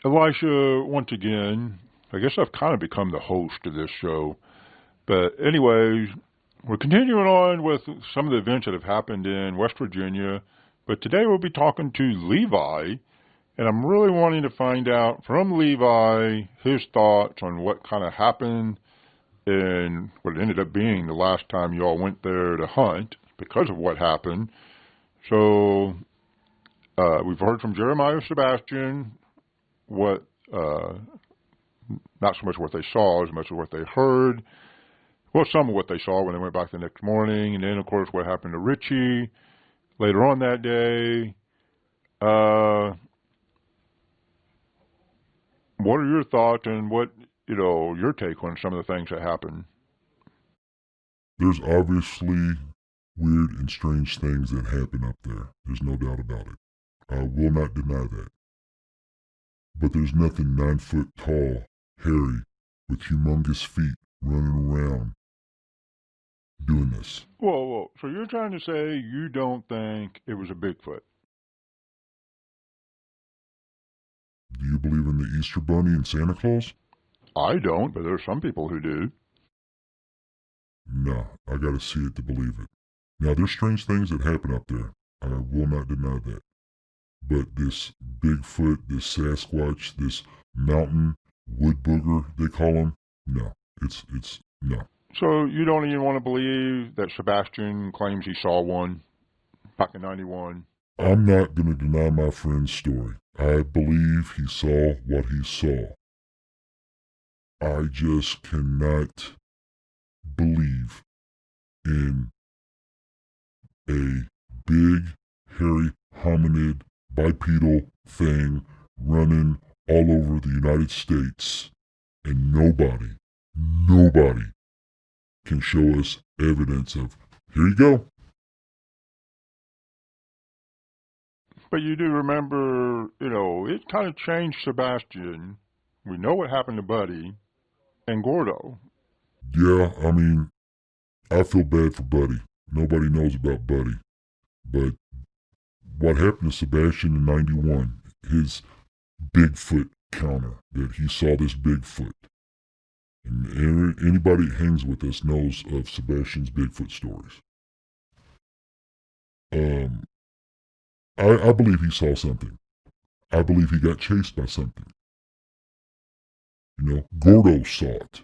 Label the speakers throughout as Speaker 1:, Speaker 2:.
Speaker 1: Elisha, once again, I guess I've kind of become the host of this show. But anyways, we're continuing on with some of the events that have happened in West Virginia. But today we'll be talking to Levi, and I'm really wanting to find out from Levi his thoughts on what kind of happened and what ended up being the last time you all went there to hunt because of what happened. So we've heard from Jeremiah and Sebastian what, not so much what they saw as much as what they heard. Well, some of what they saw when they went back the next morning, and then, of course, what happened to Richie later on that day. What are your thoughts and what, your take on some of the things that happened?
Speaker 2: There's obviously weird and strange things that happen up there. There's no doubt about it. I will not deny that. But there's nothing 9 foot tall, hairy, with humongous feet running around doing this.
Speaker 1: Whoa. So you're trying to say you don't think it was a Bigfoot?
Speaker 2: Do you believe in the Easter Bunny and Santa Claus?
Speaker 1: I don't, but there are some people who do.
Speaker 2: No, I gotta see it to believe it. Now, there's strange things that happen up there. I will not deny that. But this Bigfoot, this Sasquatch, this mountain wood booger, they call him, no. It's no.
Speaker 1: So you don't even want to believe that Sebastian claims he saw one back in 91?
Speaker 2: I'm not going to deny my friend's story. I believe he saw what he saw. I just cannot believe in a big, hairy hominid bipedal thing running all over the United States, and nobody can show us evidence of, here you go.
Speaker 1: But you do remember, it kind of changed Sebastian. We know what happened to Buddy and Gordo.
Speaker 2: Yeah, I mean, I feel bad for Buddy. Nobody knows about Buddy. But what happened to Sebastian in 91, his Bigfoot counter, that he saw this Bigfoot. And anybody that hangs with us knows of Sebastian's Bigfoot stories. I believe he saw something. I believe he got chased by something. Gordo saw it.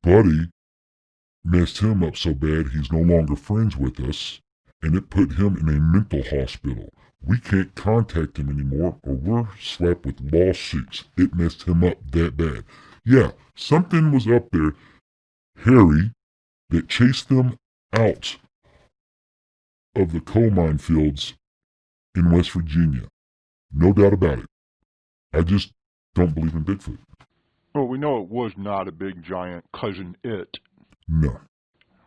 Speaker 2: Buddy messed him up so bad he's no longer friends with us, and it put him in a mental hospital. We can't contact him anymore, or we're slapped with lawsuits. It messed him up that bad. Yeah, something was up there, hairy, that chased them out of the coal mine fields in West Virginia. No doubt about it. I just don't believe in Bigfoot.
Speaker 1: Well, we know it was not a big, giant cousin it.
Speaker 2: No.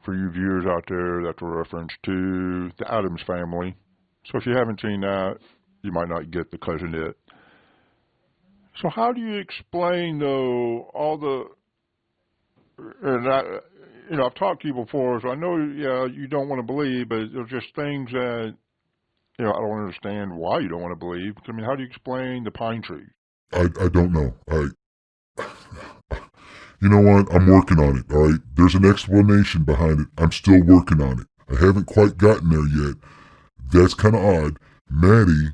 Speaker 1: For you viewers out there, that's a reference to the Addams Family. So if you haven't seen that, you might not get the cousin it. So how do you explain, though, all the... And I've talked to you before, so I know, you don't want to believe, but there's just things that, I don't understand why you don't want to believe. I mean, how do you explain the pine tree?
Speaker 2: I don't know. You know what? I'm working on it, all right? There's an explanation behind it. I'm still working on it. I haven't quite gotten there yet. That's kind of odd. Maddie,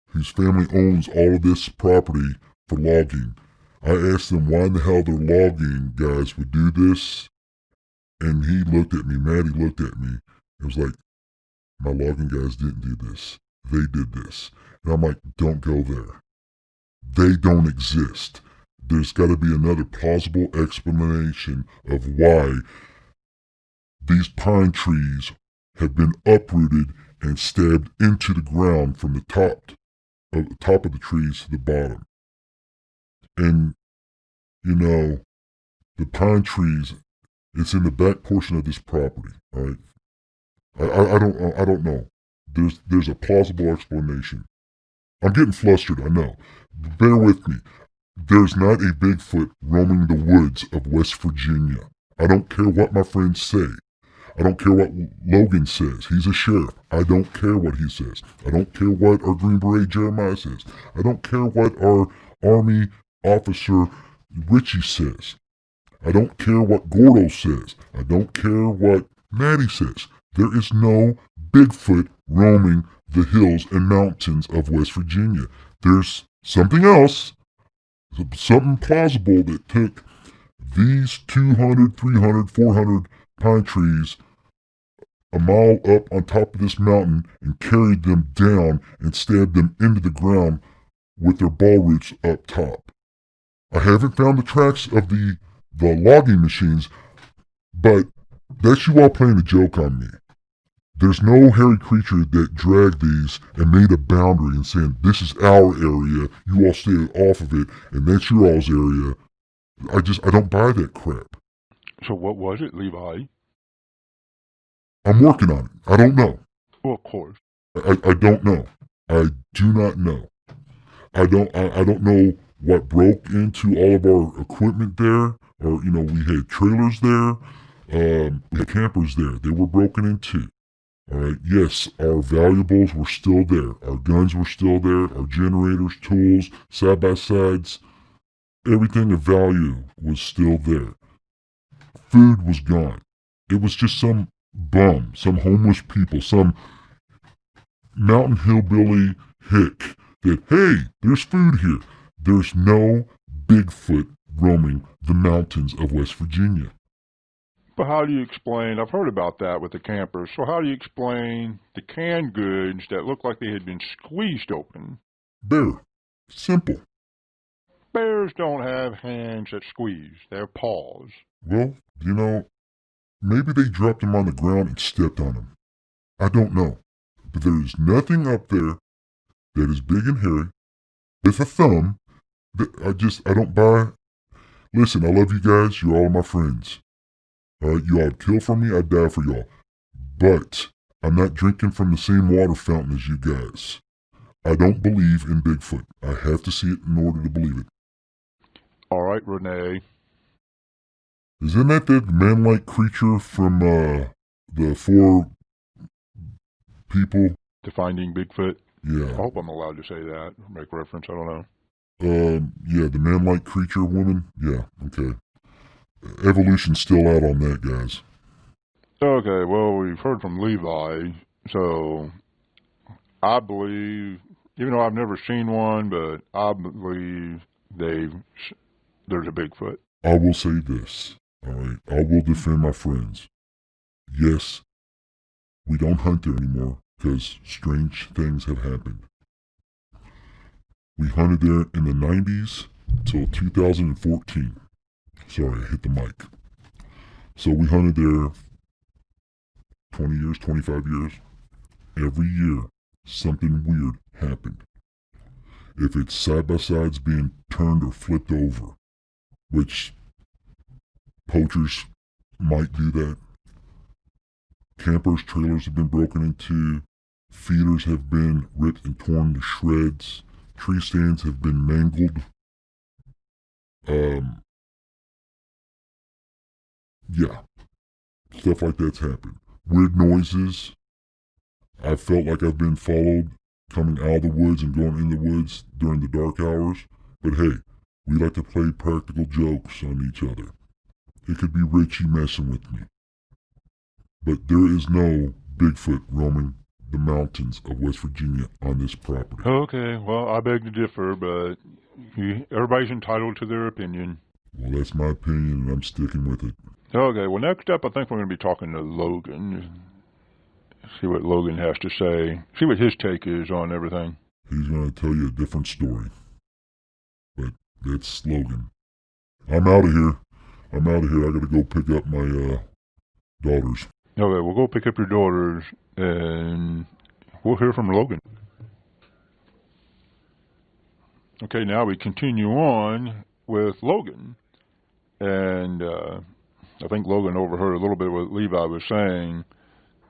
Speaker 2: whose family owns all of this property for logging, I asked them why in the hell their logging guys would do this, and he looked at me, Maddie looked at me, and was like, my logging guys didn't do this. They did this. And I'm like, don't go there. They don't exist. There's got to be another plausible explanation of why these pine trees have been uprooted and stabbed into the ground from the top of the trees to the bottom. And, the pine trees, it's in the back portion of this property, all right? I don't know. There's a plausible explanation. I'm getting flustered, I know. Bear with me. There's not a Bigfoot roaming the woods of West Virginia. I don't care what my friends say. I don't care what Logan says. He's a sheriff. I don't care what he says. I don't care what our Green Beret Jeremiah says. I don't care what our Army officer Richie says. I don't care what Gordo says. I don't care what Maddie says. There is no Bigfoot roaming the hills and mountains of West Virginia. There's something else, something plausible that took these 200, 300, 400 pine trees a mile up on top of this mountain and carried them down and stabbed them into the ground with their ball roots up top. I haven't found the tracks of the logging machines, but that's you all playing a joke on me. There's no hairy creature that dragged these and made a boundary and saying, this is our area, you all stay off of it, and that's your all's area. I don't buy that crap.
Speaker 1: So what was it, Levi?
Speaker 2: I'm working on it. I don't know.
Speaker 1: Well, of course.
Speaker 2: I don't know. I do not know. I don't know what broke into all of our equipment there. Or, we had trailers there. We had campers there. They were broken into. All right. Yes, our valuables were still there. Our guns were still there. Our generators, tools, side-by-sides, everything of value was still there. Food was gone. It was just some bum, some homeless people, some mountain hillbilly hick that, hey, there's food here. There's no Bigfoot roaming the mountains of West Virginia.
Speaker 1: But how do you explain, I've heard about that with the campers, so how do you explain the canned goods that look like they had been squeezed open?
Speaker 2: Bear. Simple.
Speaker 1: Bears don't have hands that squeeze, they have paws.
Speaker 2: Well, maybe they dropped them on the ground and stepped on them. I don't know. But there is nothing up there that is big and hairy with a thumb that I don't buy. Listen, I love you guys. You're all my friends. All right, you all would kill for me. I'd die for y'all. But I'm not drinking from the same water fountain as you guys. I don't believe in Bigfoot. I have to see it in order to believe it.
Speaker 1: All right, Renee.
Speaker 2: Isn't that man-like creature from the 4 people?
Speaker 1: The Finding Bigfoot?
Speaker 2: Yeah.
Speaker 1: I hope I'm allowed to say that. Make reference, I don't know.
Speaker 2: Yeah, the man-like creature woman? Yeah, okay. Evolution's still out on that, guys.
Speaker 1: Okay, well, we've heard from Levi, so I believe, even though I've never seen one, but I believe there's a Bigfoot.
Speaker 2: I will say this, all right? I will defend my friends. Yes, we don't hunt there anymore because strange things have happened. We hunted there in the 90s till 2014. Sorry, I hit the mic. So we hunted there 20 years, 25 years. Every year, something weird happened. If it's side-by-sides being turned or flipped over, which poachers might do that. Campers' trailers have been broken into. Feeders have been ripped and torn to shreds. Tree stands have been mangled. Yeah. Stuff like that's happened. Weird noises. I felt like I've been followed coming out of the woods and going in the woods during the dark hours. But hey, we like to play practical jokes on each other. It could be Richie messing with me. But there is no Bigfoot roaming the mountains of West Virginia on this property.
Speaker 1: Okay, well, I beg to differ, but everybody's entitled to their opinion.
Speaker 2: Well, that's my opinion, and I'm sticking with it.
Speaker 1: Okay, well, next up, I think we're going to be talking to Logan. See what Logan has to say. See what his take is on everything.
Speaker 2: He's going to tell you a different story. But that's Logan. I'm out of here. I got to go pick up my daughters.
Speaker 1: Okay, we'll go pick up your daughters, and we'll hear from Logan. Okay, now we continue on with Logan. And I think Logan overheard a little bit what Levi was saying.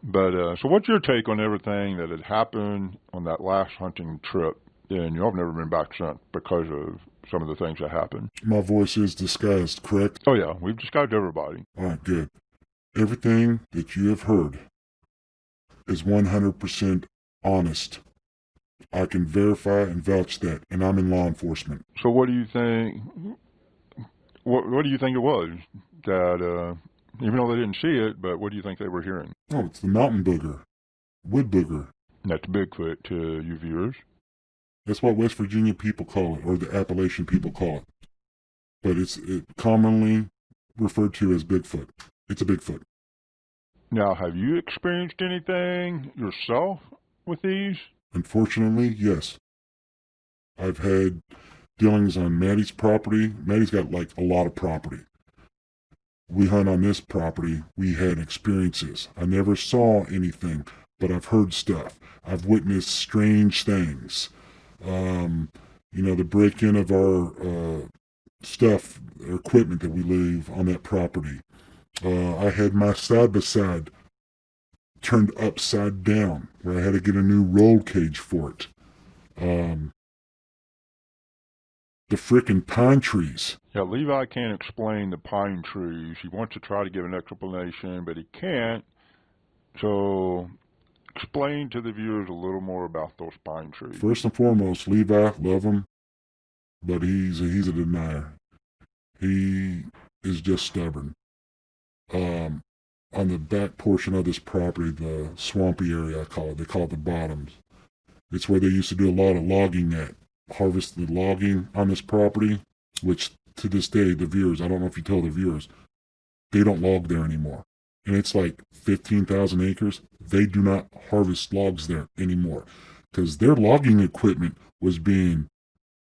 Speaker 1: But so what's your take on everything that had happened on that last hunting trip? And I've never been back since because of some of the things that happened.
Speaker 2: My voice is disguised, correct?
Speaker 1: Oh, yeah, we've disguised everybody.
Speaker 2: All right, good. Everything that you have heard is 100% honest. I can verify and vouch that, and I'm in law enforcement.
Speaker 1: So what do you think? What do you think it was that? Even though they didn't see it, but what do you think they were hearing?
Speaker 2: Oh, it's the mountain booger, wood booger.
Speaker 1: That's Bigfoot to you viewers.
Speaker 2: That's what West Virginia people call it, or the Appalachian people call it. But it's commonly referred to as Bigfoot. It's a Bigfoot.
Speaker 1: Now, have you experienced anything yourself with these?
Speaker 2: Unfortunately, yes. I've had dealings on Maddie's property. Maddie's got like a lot of property. We hunt on this property. We had experiences. I never saw anything, but I've heard stuff. I've witnessed strange things. The break-in of our stuff, or equipment that we leave on that property. I had my side-by-side turned upside down, where I had to get a new roll cage for it. The frickin' pine trees.
Speaker 1: Yeah, Levi can't explain the pine trees. He wants to try to give an explanation, but he can't. So explain to the viewers a little more about those pine trees.
Speaker 2: First and foremost, Levi, love him, but he's a denier. He is just stubborn. On the back portion of this property, the swampy area, I call it, they call it the bottoms. It's where they used to do a lot of logging at. Harvest the logging on this property, which to this day, the viewers, I don't know if you tell the viewers, they don't log there anymore. And it's like 15,000 acres. They do not harvest logs there anymore because their logging equipment was being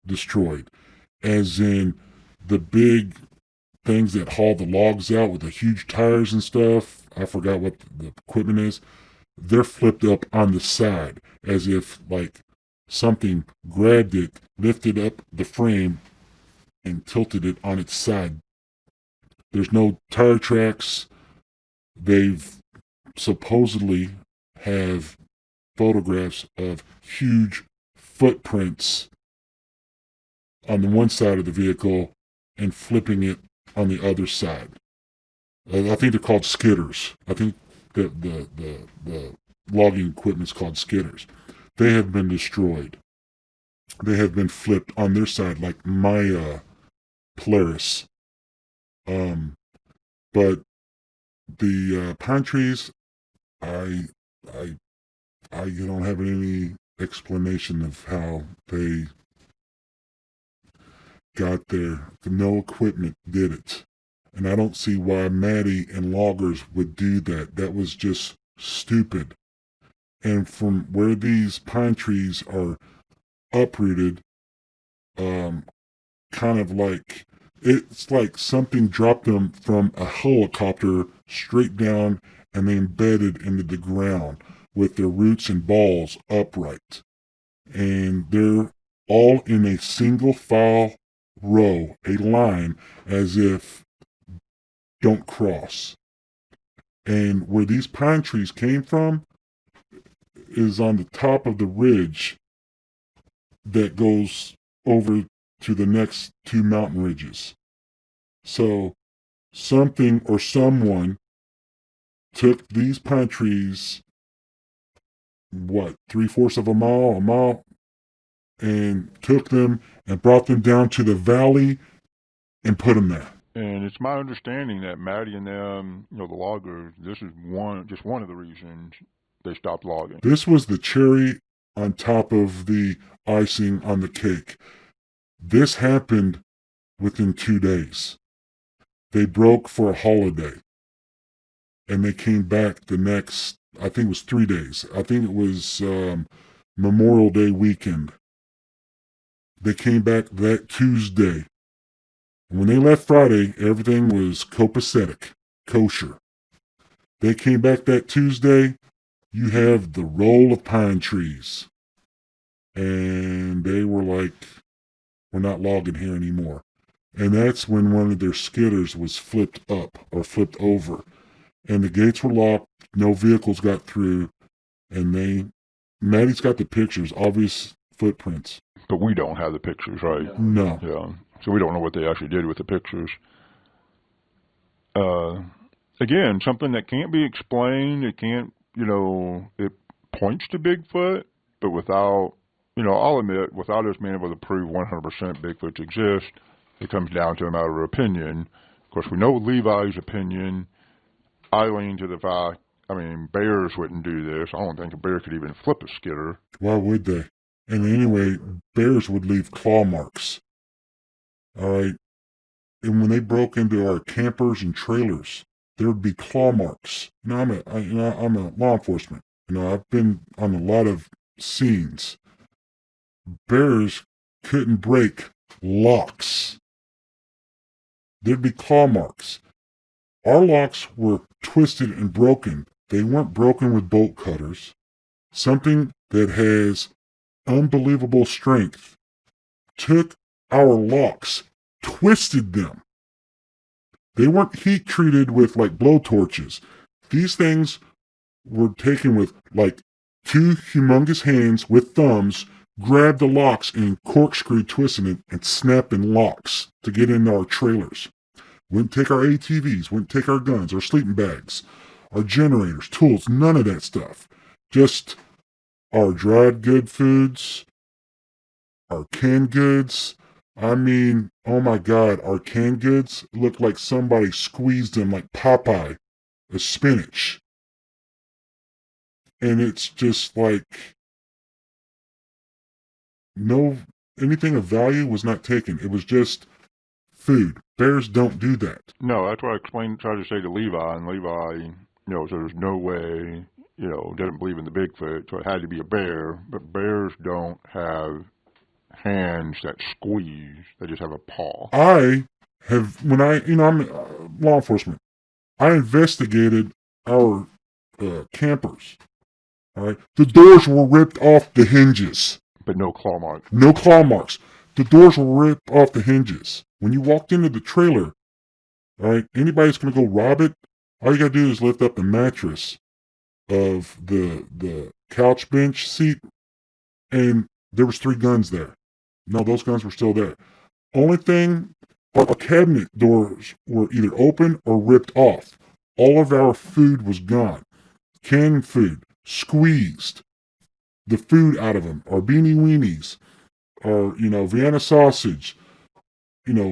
Speaker 2: destroyed. As in the big things that haul the logs out with the huge tires and stuff. I forgot what the equipment is. They're flipped up on the side as if like something grabbed it, lifted up the frame, and tilted it on its side. There's no tire tracks. They've supposedly have photographs of huge footprints on the one side of the vehicle and flipping it on the other side. I think they're called skidders. I think that the logging equipment is called skidders. They have been destroyed. They have been flipped on their side like my Polaris. But the pine trees, I don't have any explanation of how they got there. No equipment did it. And I don't see why Maddie and loggers would do that. That was just stupid. And from where these pine trees are uprooted, kind of like, it's like something dropped them from a helicopter straight down and they embedded into the ground with their roots and balls upright. And they're all in a single file row, a line, as if don't cross. And where these pine trees came from is on the top of the ridge that goes over to the next two mountain ridges. So something or someone took these pine trees, 3/4 of a mile, and took them and brought them down to the valley and put them there.
Speaker 1: And it's my understanding that Maddie and them, the loggers, this is just one of the reasons they stopped logging.
Speaker 2: This was the cherry on top of the icing on the cake. This happened within 2 days. They broke for a holiday. And they came back the next, I think it was 3 days. I think it was Memorial Day weekend. They came back that Tuesday. And when they left Friday, everything was copacetic, kosher. They came back that Tuesday. You have the roll of pine trees. And they were like, we're not logging here anymore. And that's when one of their skidders was flipped up or flipped over. And the gates were locked. No vehicles got through. And Maddie's got the pictures, obvious footprints.
Speaker 1: But we don't have the pictures, right?
Speaker 2: No.
Speaker 1: Yeah. So we don't know what they actually did with the pictures. again, something that can't be explained. It can't, it points to Bigfoot, but without, I'll admit, without us being able to prove 100% Bigfoots exist, it comes down to a matter of opinion. Of course, we know Levi's opinion. I lean to the fact, bears wouldn't do this. I don't think a bear could even flip a skidder.
Speaker 2: Why would they? And anyway, bears would leave claw marks. All right. And when they broke into our campers and trailers, there would be claw marks. I'm a law enforcement. I've been on a lot of scenes. Bears couldn't break locks. There'd be claw marks. Our locks were twisted and broken. They weren't broken with bolt cutters. Something that has unbelievable strength took our locks, twisted them. They weren't heat treated with like blowtorches. These things were taken with like two humongous hands with thumbs, grabbed the locks and corkscrew twisting it and snapping locks to get into our trailers. Wouldn't take our ATVs, wouldn't take our guns, our sleeping bags, our generators, tools, none of that stuff. Just our dried good foods, our canned goods. Oh my God, our canned goods look like somebody squeezed them like Popeye, a spinach. And it's just like, anything of value was not taken. It was just food. Bears don't do that.
Speaker 1: No, that's what I tried to say to Levi, and Levi, so there's no way, doesn't believe in the Bigfoot, so it had to be a bear, but bears don't have hands that squeeze, they just have a paw.
Speaker 2: I'm law enforcement. I investigated our campers. All right, the doors were ripped off the hinges,
Speaker 1: but no claw marks.
Speaker 2: No claw marks. The doors were ripped off the hinges. When you walked into the trailer, all right, anybody's gonna go rob it. All you gotta do is lift up the mattress of the couch bench seat, and there was 3 guns there. No, those guns were still there. Only thing, our cabinet doors were either open or ripped off. All of our food was gone. Canned food, squeezed the food out of them. Our beanie weenies, our, Vienna sausage,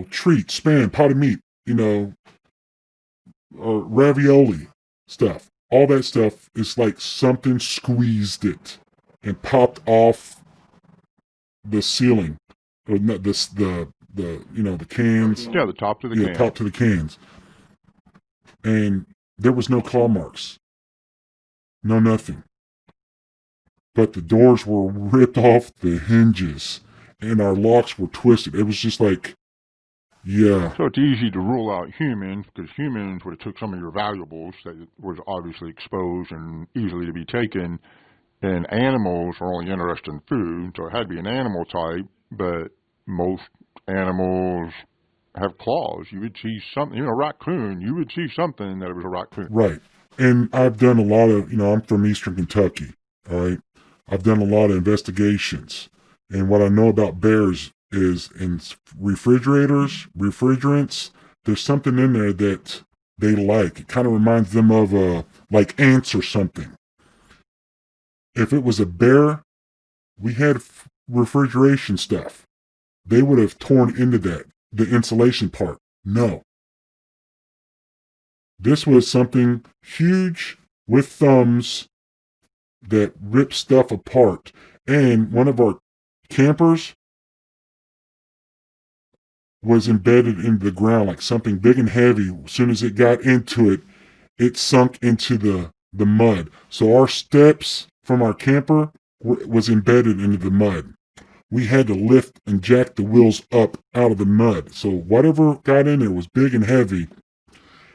Speaker 2: treats, spam, potted meat, or ravioli stuff. All that stuff is like something squeezed it and popped off the ceiling, or not the cans.
Speaker 1: Yeah, the top to the cans.
Speaker 2: Yeah, top to the cans. And there was no claw marks. No nothing. But the doors were ripped off the hinges, and our locks were twisted. It was just like, yeah.
Speaker 1: So it's easy to rule out humans, because humans would have took some of your valuables that was obviously exposed and easily to be taken, and animals are only interested in food, so it had to be an animal type, but most animals have claws. You would see something, a raccoon, you would see something that it was a raccoon.
Speaker 2: Right. And I've done a lot of, I'm from Eastern Kentucky, all right? I've done a lot of investigations. And what I know about bears is in refrigerants, there's something in there that they like. It kind of reminds them of like ants or something. If it was a bear, we had refrigeration stuff. They would have torn into that, the insulation part. No. This was something huge with thumbs that ripped stuff apart. And one of our campers was embedded into the ground like something big and heavy. As soon as it got into it, it sunk into the mud. So our steps from our camper was embedded into the mud. We had to lift and jack the wheels up out of the mud. So whatever got in there was big and heavy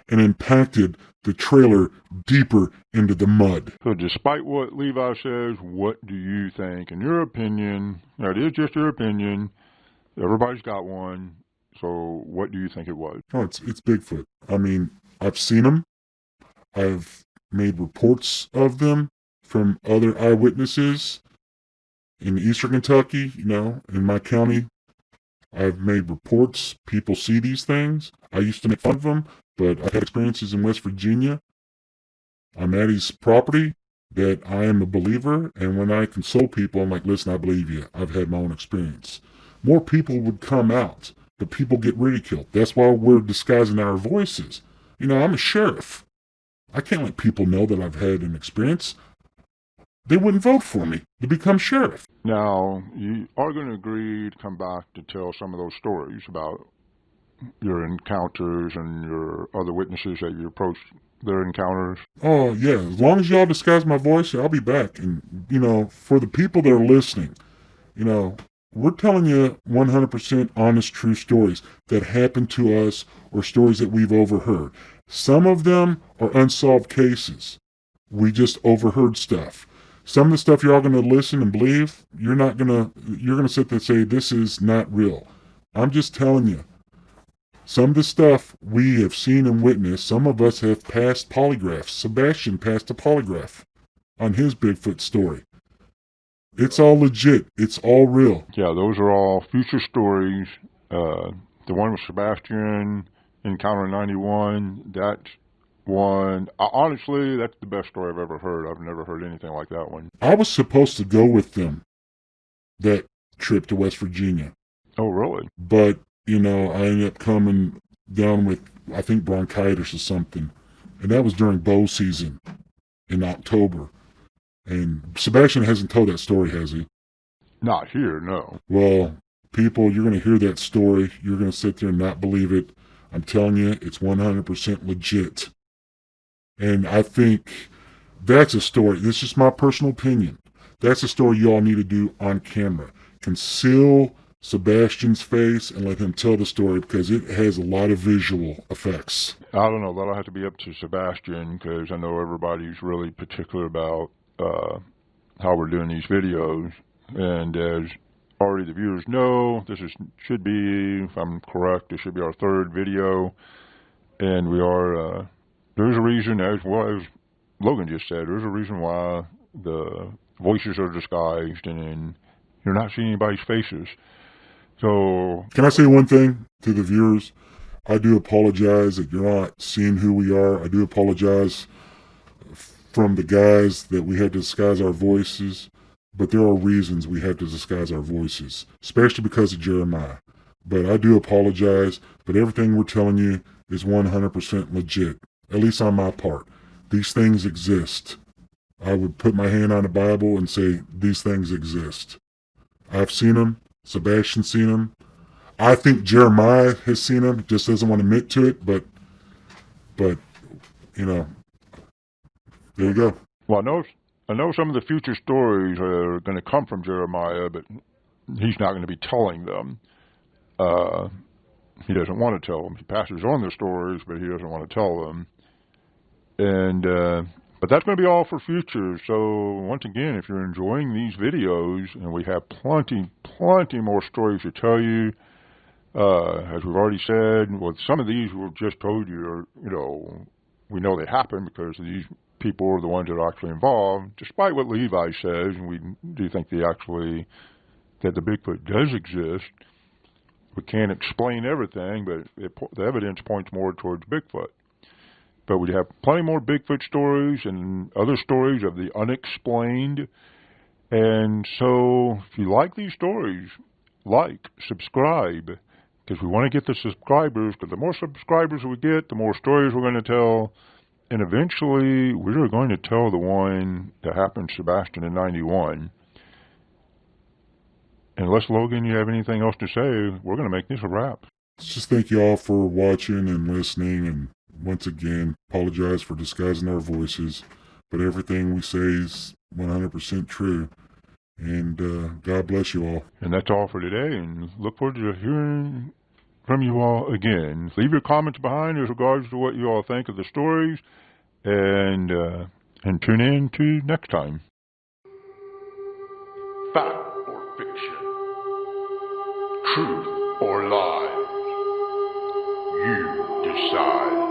Speaker 2: and impacted the trailer deeper into the mud.
Speaker 1: So despite what Levi says, what do you think? In your opinion, it is just your opinion. Everybody's got one. So what do you think it was?
Speaker 2: Oh, it's Bigfoot. I've seen them. I've made reports of them from other eyewitnesses in Eastern Kentucky, in my county. I've made reports. People see these things. I used to make fun of them, But I've had experiences in West Virginia on Maddie's property that I am a believer, and when I console people, I'm like, listen, I believe you. I've had my own experience. More people would come out, but people get ridiculed. That's why we're disguising our voices. You know, I'm a sheriff. I can't let people know that I've had an experience. They wouldn't vote for me to become sheriff.
Speaker 1: Now, you are going to agree to come back to tell some of those stories about your encounters and your other witnesses that you approached their encounters?
Speaker 2: Oh, yeah. As long as y'all disguise my voice, I'll be back. And, you know, for the people that are listening, you know, we're telling you 100% honest, true stories that happened to us or stories that we've overheard. Some of them are unsolved cases. We just overheard stuff. Some of the stuff y'all going to listen and believe, you're going to sit there and say, this is not real. I'm just telling you. Some of the stuff we have seen and witnessed, some of us have passed polygraphs. Sebastian passed a polygraph on his Bigfoot story. It's all legit. It's all real.
Speaker 1: Yeah, those are all future stories. The one with Sebastian, Encounter 91, that's one. Honestly, that's the best story I've ever heard. I've never heard anything like that one.
Speaker 2: I was supposed to go with them that trip to West Virginia.
Speaker 1: Oh, really?
Speaker 2: But, you know, I ended up coming down with, I think, bronchitis or something. And that was during bow season in October. And Sebastian hasn't told that story, has he?
Speaker 1: Not here, no.
Speaker 2: Well, people, you're going to hear that story. You're going to sit there and not believe it. I'm telling you, it's 100% legit. And I think that's a story. This is just my personal opinion. That's a story you all need to do on camera. Conceal Sebastian's face and let him tell the story because it has a lot of visual effects.
Speaker 1: I don't know. That'll have to be up to Sebastian because I know everybody's really particular about how we're doing these videos. And as already the viewers know, should be, if I'm correct, this should be our third video. And we are, there's a reason, as Logan just said, there's a reason why the voices are disguised and you're not seeing anybody's faces. So,
Speaker 2: can I say one thing to the viewers? I do apologize that you're not seeing who we are. I do apologize from the guys that we had to disguise our voices, but there are reasons we have to disguise our voices, especially because of Jeremiah. But I do apologize, but everything we're telling you is 100% legit, at least on my part. These things exist. I would put my hand on the Bible and say these things exist. I've seen them. Sebastian's seen them. I think Jeremiah has seen them, just doesn't want to admit to it, but you know, there you go.
Speaker 1: Well, I know some of the future stories are going to come from Jeremiah, but he's not going to be telling them. He doesn't want to tell them. He passes on the stories, but he doesn't want to tell them. And but that's going to be all for future. So once again, if you're enjoying these videos, and we have plenty more stories to tell you, as we've already said, well, some of these we've just told you are, you know, we know they happen because these people are the ones that are actually involved, despite what Levi says, and we do think that the Bigfoot does exist. We can't explain everything, but the evidence points more towards Bigfoot. But we have plenty more Bigfoot stories and other stories of the unexplained. And so if you like these stories, subscribe, because we want to get the subscribers, because the more subscribers we get, the more stories we're going to tell. And eventually, we're going to tell the one that happened to Sebastian in 91. Unless, Logan, you have anything else to say, we're going to make this a wrap.
Speaker 2: Just thank you all for watching and listening, and once again, apologize for disguising our voices, but everything we say is 100% true. And God bless you all.
Speaker 1: And that's all for today, and look forward to hearing from you all again. Leave your comments behind as regards to what you all think of the stories, and tune in to next time. Fact or fiction? Truth or lies? You decide.